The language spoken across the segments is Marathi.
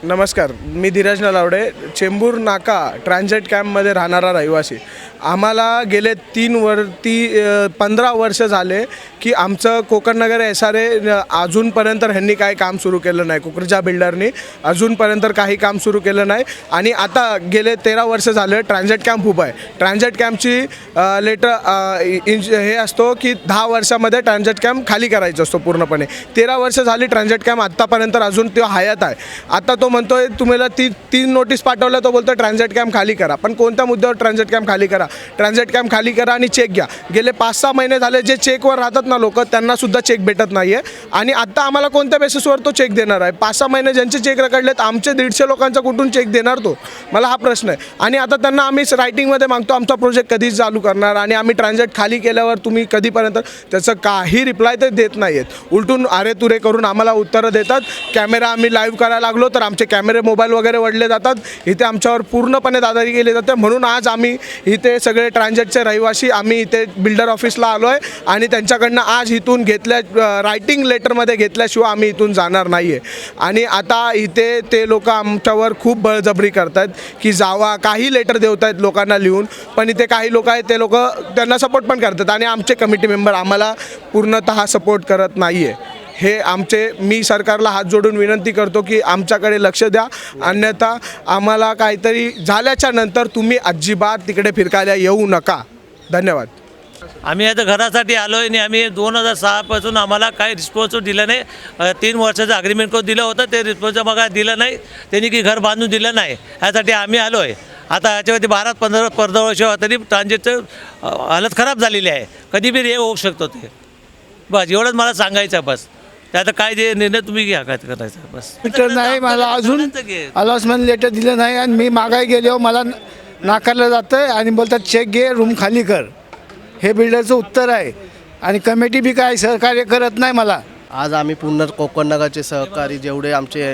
नमस्कार, मी धीरज नलावडे, चेंबूर नाका ट्रान्झिट कॅम्पमध्ये राहणारा रहिवासी. आम्हाला गेले 15 वर्ष झाले की आमचं कोकणनगर SRA अजूनपर्यंत ह्यांनी काही काम सुरू केलं नाही. कुकरजा बिल्डरनी अजूनपर्यंत काही काम सुरू केलं नाही. आणि आता गेले 13 वर्ष झाले ट्रान्झिट कॅम्प उभा आहे. ट्रान्झिट कॅम्पची हे असतो की 10 वर्षामध्ये ट्रान्झिट कॅम्प खाली करायचा असतो पूर्णपणे. 13 वर्ष झाली ट्रान्झिट कॅम्प आत्तापर्यंत अजून तो हयात आहे. आता तो म्हणतोय तुम्हाला तीन नोटीस पाठवल्या, तो बोलतो ट्रान्झिट कॅम्प खाली करा. पण कोणत्या मुद्द्यावर ट्रान्झिट कॅम्प खाली करा? ट्रान्झिट कॅम्प खाली करा आणि चेक घ्या. गेले 5-6 महिने झाले जे चेकवर राहतात ना लोक, त्यांनासुद्धा चेक भेटत नाही आहे. आणि आत्ता आम्हाला कोणत्या बेसिसवर तो चेक देणार आहे? 5-6 महिने ज्यांचे चेक रखडलेत, आमचे 150 लोकांचा कुठून चेक देणार तो? मला हा प्रश्न आहे. आणि आता त्यांना आम्ही रायटिंगमध्ये मागतो आमचा प्रोजेक्ट कधी चालू करणार आणि आम्ही ट्रान्झिट खाली केल्यावर तुम्ही कधीपर्यंत, त्याचं काही रिप्लाय ते देत नाही आहेत. उलटून अरेतुरे करून आम्हाला उत्तरं देतात. कॅमेरा आम्ही लाईव्ह करायला लागलो तर आमचे कॅमेरे मोबाईल वगैरे वडले जातात. इथे आमच्यावर पूर्णपणे दादागिरी केली जाते. म्हणून आज आम्ही इथे सगळे ट्रान्झिटचे रहिवासी आम्ही इथे बिल्डर ऑफिसला आलो आहे आणि त्यांच्याकडनं आज इथून रायटिंग लेटरमध्ये घेतल्याशिवाय आम्ही इथून जाणार नाही आहे. आणि आता इथे ते लोक आमच्यावर खूप बळजबरी करत आहेत की जावा, काही लेटर देत आहेत लोकांना लिहून. पण इथे काही लोक आहेत, ते लोक त्यांना सपोर्ट पण करतात आणि आमचे कमिटी मेंबर आम्हाला पूर्णतः सपोर्ट करत नाही आहे. मी सरकारला हात जोडून विनंती करतो की आमच्याकडे लक्ष द्या, अन्यथा आम्हाला काहीतरी झाल्याच्या नंतर तुम्ही अजिबात तिकडे फिरकायला येऊ नका. धन्यवाद. आम्ही आता घरासाठी आलो आहे आणि आम्ही 2006 पासून आम्हाला काही रिस्पॉन्स दिलं नाही. 3 वर्षाचं अग्रीमेंट कोण दिलं होतं, ते रिस्पॉन्स मग दिलं नाही त्यांनी, की घर बांधून दिलं नाही. यासाठी आम्ही आलो आहे. आता याच्यावरती 12-15 वर्ष तरी ट्रान्झिटचं हालत खराब झालेली आहे. कधी बी हे होऊ शकतो ते. बस एवढंच मला सांगायचं. बस आता काय जे निर्णय तुम्ही घ्या, काय करायचं बस. लेटर नाही मला अजून, अलॉटमेंट लेटर दिलं नाही आणि मी मागाय गेल्यावर मला नाकारलं जातं आहे आणि बोलतात चेक घे, रूम खाली कर. हे बिल्डरचं उत्तर आहे. आणि कमिटी बी काय सहकार्य करत नाही मला. आज आम्ही पूर्ण कोकणनगरचे सहकारी जेवढे आमचे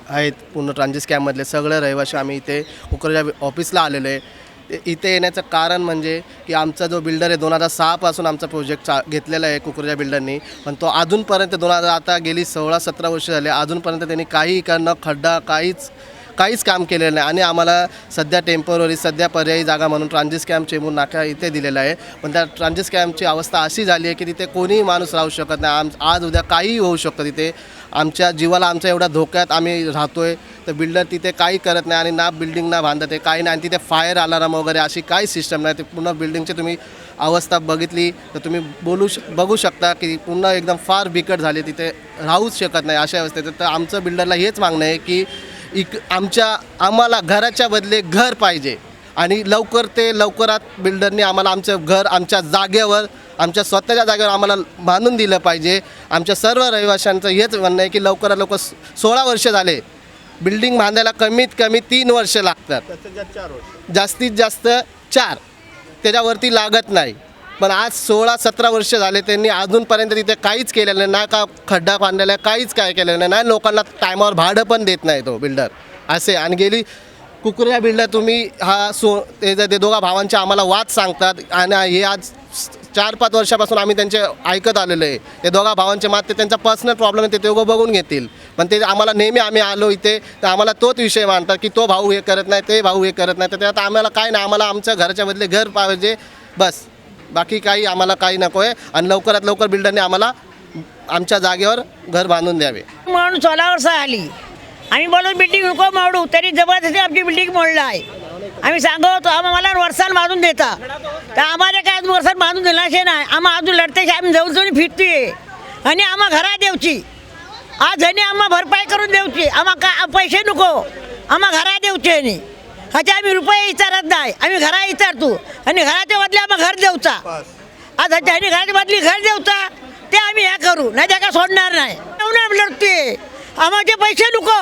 आहेत, पूर्ण ट्रान्झिट कॅम्पमधले सगळे रहिवासी आम्ही इथे कुकरजा ऑफिसला आलेलो आहे. इथे येण्याचं कारण म्हणजे की आमचा जो बिल्डर आहे 2006 पासून आमचा प्रोजेक्ट घेतलेला आहे कुकरजा बिल्डरनी, पण तो अजूनपर्यंत आता गेली 16-17 वर्ष झाले, अजूनपर्यंत त्यांनी काही करणं, खड्डा काहीच काम केलेलं नाही. आणि आम्हाला सध्या टेम्पररी, सध्या पर्यायी जागा म्हणून ट्रान्झिट कॅम्प चेंबूर नाका इथे दिलेला आहे. पण त्या ट्रान्झिट कॅम्पची अवस्था अशी झाली आहे की तिथे कोणीही माणूस राहू शकत नाही. आज उद्या काहीही होऊ शकतं तिथे. आमच्या जीवाला आमच्या एवढ्या धोक्यात आम्ही राहतो आहे, तर बिल्डर तिथे काही करत नाही आणि ना बिल्डिंग ना बांधत आहे, काही नाही. आणि तिथे फायर अलार्म वगैरे अशी काही सिस्टम नाही. ते पूर्ण बिल्डिंगची तुम्ही अवस्था बघितली तर तुम्ही बघू शकता की पूर्ण एकदम फार बिकट झाली. तिथे राहूच शकत नाही अशा अवस्थेत. तर आमचं बिल्डरला हेच मागणं आहे की आम्हाला घराच्या बदले घर पाहिजे आणि लवकरात बिल्डरने आम्हाला आमचं घर आमच्या जागेवर, आमच्या स्वतःच्या जागेवर आम्हाला बांधून दिलं पाहिजे. आमच्या सर्व रहिवाशांचं हेच म्हणणं आहे की लवकरात लवकर 16 वर्ष झाले, बिल्डिंग बांधायला कमीत कमी 3 वर्ष लागतात, जास्तीत जास्त 4, त्याच्यावरती लागत नाही. पण आज 16-17 वर्ष झाले, त्यांनी अजूनपर्यंत तिथे काहीच केलेलं नाही. का खड्डा बांधलेला आहे, काहीच काय केलेलं नाही. लोकांना टायमावर भाडं पण देत नाही तो बिल्डर असे. आणि गेली कुकरजा बिल्डर तुम्ही ते दोघा भावांचे आम्हाला वाद सांगतात आणि हे आज 4-5 वर्षापासून आम्ही त्यांचे ऐकत आलेलो आहे. ते दोघा भावांचे ते त्यांचा पर्सनल प्रॉब्लेम आहे, ते दोघं बघून घेतील. पण ते आम्हाला नेहमी आम्ही आलो इथे तर आम्हाला तोच विषय मानतात की तो भाऊ हे करत नाही, ते भाऊ हे करत नाही. तर त्यात आम्हाला काय नाही, आम्हाला आमच्या घराच्या बदले घर पाहिजे बस. बाकी काही आम्हाला काही नको आहे. आणि लवकरात लवकर बिल्डरने आम्हाला आमच्या जागेवर घर बांधून द्यावे. म्हणून 16 वर्ष आली आम्ही बोलू बिल्डिंग नको मोडू, तरी जबरदस्ती आमची बिल्डिंग मोडलं आहे. आम्ही सांगतो आम्हाला वर्षाला बांधून देता, तर आम्हाला काय अजून वर्षाला बांधून दिलाशे नाही. आम्हा अजून लढते आम्ही जवळजवळ फिरतोय आणि आम्हा घरा देऊची. आज जणी आम्हा भरपाई करून देऊची. आम्हा का पैसे नको, आम्हा घरा देऊचे नाही. ह्याचे आम्ही रुपये विचारत नाही, आम्ही घरा विचारतो आणि घराच्या बदले आम्हा घर देऊचा. आज ह्याच्या घराच्या बदली घर देऊचा, ते आम्ही ह्या करू, नाही त्या काय सोडणार नाही. लढतोय, आम्हाचे पैसे नको,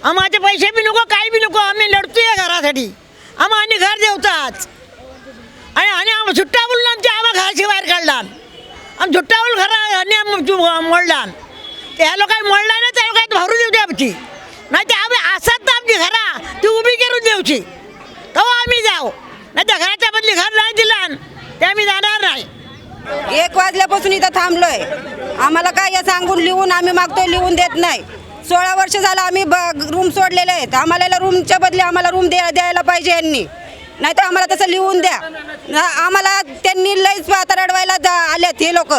आम्हाचे पैसे बी नको, काही बी नको. आम्ही लढतोय घरासाठी, आम्हा आणि घर देऊचाच. आणि आम्ही सुट्टा बोलून आम्हा घराची बाहेर काढला. आम्ही सुट्टा बोल घरा मोडला. त्या लोकांनी मोडला नाही, त्या लोकांनी भरू देऊ द्या आमची. नाही ते आम्ही असत तर आमची घरा ती उभी करून देऊची, तेव्हा आम्ही जाऊ. नाही त्या घराच्या बदली घर नाही दिला ते आम्ही जाणार नाही. 1 वाजल्यापासून इथं थांबलोय. आम्हाला काय सांगून लिहून आम्ही मागतोय, लिहून देत नाही. 16 वर्ष झालं आम्ही रूम सोडलेले आहेत. आम्हाला रूमच्या बदली आम्हाला रूम द्यायला पाहिजे यांनी, नाही तर आम्हाला तसं लिहून द्या. आम्हाला त्यांनी लईच आता रडवायला आलेत हे लोक.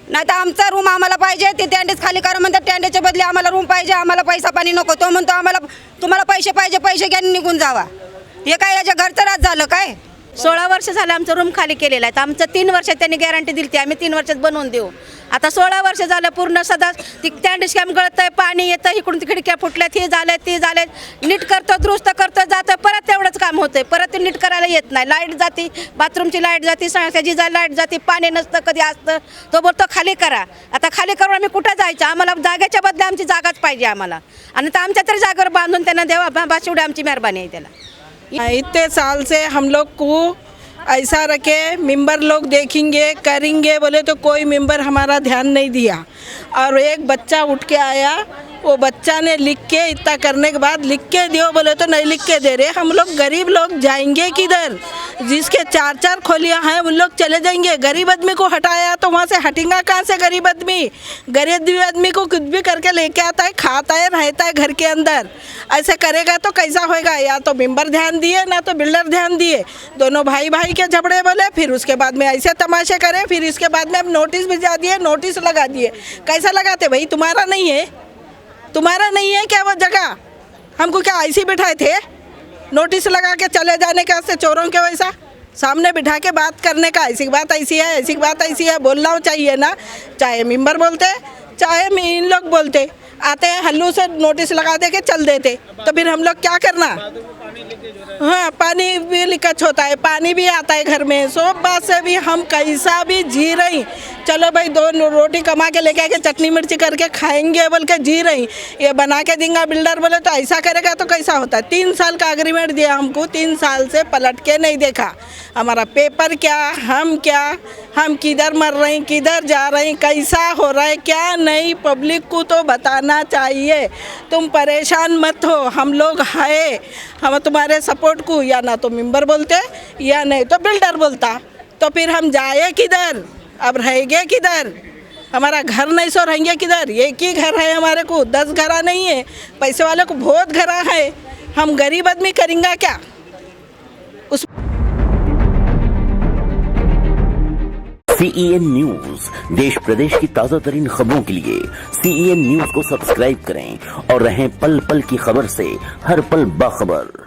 नाही तर आमचा रूम आम्हाला पाहिजे. ते टँडेच खाली करा म्हणतात, टँडेच्या बदली आम्हाला रूम पाहिजे. आम्हाला पैसा पाणी नको. तो म्हणतो आम्हाला तुम्हाला पैसे पाहिजे, पैसे घ्या निघून जावा. हे काय याच्या घरचं राज झालं काय? 16 वर्ष झालं आमचं रूम खाली केलेलं आहे. तर आमचं 3 वर्षात त्यांनी गॅरंटी दिली ती आम्ही 3 वर्षात बनवून देऊ. आता 16 वर्ष झालं पूर्ण सदा ती टँडी स्कॅम गळत आहे, पाणी येतं, इकडून खिडक्या फुटल्यात, हे झालं ते झालं, नीट करतो दुरुस्त करतो जातं, परत तेवढंच काम होतंय, परत ते नीट करायला येत नाही. लाईट जाती, बाथरूमची लाईट जाती, सणाची लाईट जाती, पाणी नसतं कधी असतं. तो बोलतो खाली करा. आता खाली करून आम्ही कुठं जायचं? आम्हाला जागेच्या बदले आमची जागाच पाहिजे आम्हाला. आणि तर आमच्या तरी जागेवर बांधून त्यांना द्यावा, बस एवढी आमची मेहरबानी आहे त्याला. इतने साल से हम लोग को ऐसा रखे मेंबर लोग देखेंगे करेंगे बोले तो कोई मेंबर हमारा ध्यान नहीं दिया. और एक बच्चा उठ के आया, वो बच्चा ने लिख के इतना करने के बाद लिख के दियो बोले तो नहीं लिख के दे रहे. हम लोग गरीब लोग जाएंगे किधर? जिसके 4-4 खोलियाँ हैं उन लोग चले जाएंगे. गरीब आदमी को हटाया तो वहाँ से हटेगा कहाँ से गरीब आदमी? गरीब आदमी को कुछ भी करके लेके आता है, खाता है, रहता है घर के अंदर. ऐसे करेगा तो कैसा होएगा? या तो मेंबर ध्यान दिए ना तो बिल्डर ध्यान दिए, दोनों भाई भाई के झगड़े बोले, फिर उसके बाद में ऐसे तमाशे करे, फिर इसके बाद में अब नोटिस भिजा दिए, नोटिस लगा दिए. कैसा लगाते भाई? तुम्हारा नहीं है? तुम्हारा नहीं है क्या वो जगह? हमको क्या ऐसे बिठाए थे? नोटिस लगा के चले जाने का से चोरों के वैसा सामने बिठा के बात करने का. ऐसी बात ऐसी है, ऐसी बात ऐसी है, बोलना चाहिए ना. चाहे मेंबर बोलते चाहे इन लोग बोलते, आते हैं हल्लू से नोटिस लगा दे के चल देते, तो फिर हम लोग क्या करना? हाँ, पानी भी लीकेज होता है, पानी भी आता है घर में. सब बात से भी हम कैसा भी जी रही. चलो भाई 2 रोटी कमा के लेके आके चटनी मिर्ची करके खाएंगे बोल के जी रही. ये बना के देंगे बिल्डर बोले तो ऐसा करेगा तो कैसा होता है? 3 साल का एग्रीमेंट दिया हमको, 3 साल से पलट के नहीं देखा. हमारा पेपर क्या, हम किधर मर रहे हैं, किधर जा रहे हैं, कैसा हो रहा है, क्या नहीं, पब्लिक को तो बताना चाहिए. तुम परेशान मत हो, हम लोग है, हम तुम्हारे सपोर्ट को. या ना तो मेंबर बोलते या नहीं तो बिल्डर बोलता, तो फिर हम जाए किधर? अब रहेंगे किधर? हमारा घर नहीं सो रहेंगे किधर? एक ही घर है हमारे को, 10 घरा नहीं है. पैसे वाले को बहुत घरा है, हम गरीब आदमी करेंगे क्या? उस CEN न्यूज देश प्रदेश की ताजा तरीन खबरों के लिए CEN न्यूज को सब्सक्राइब करें और रहें पल पल की खबर से हर पल बाखबर.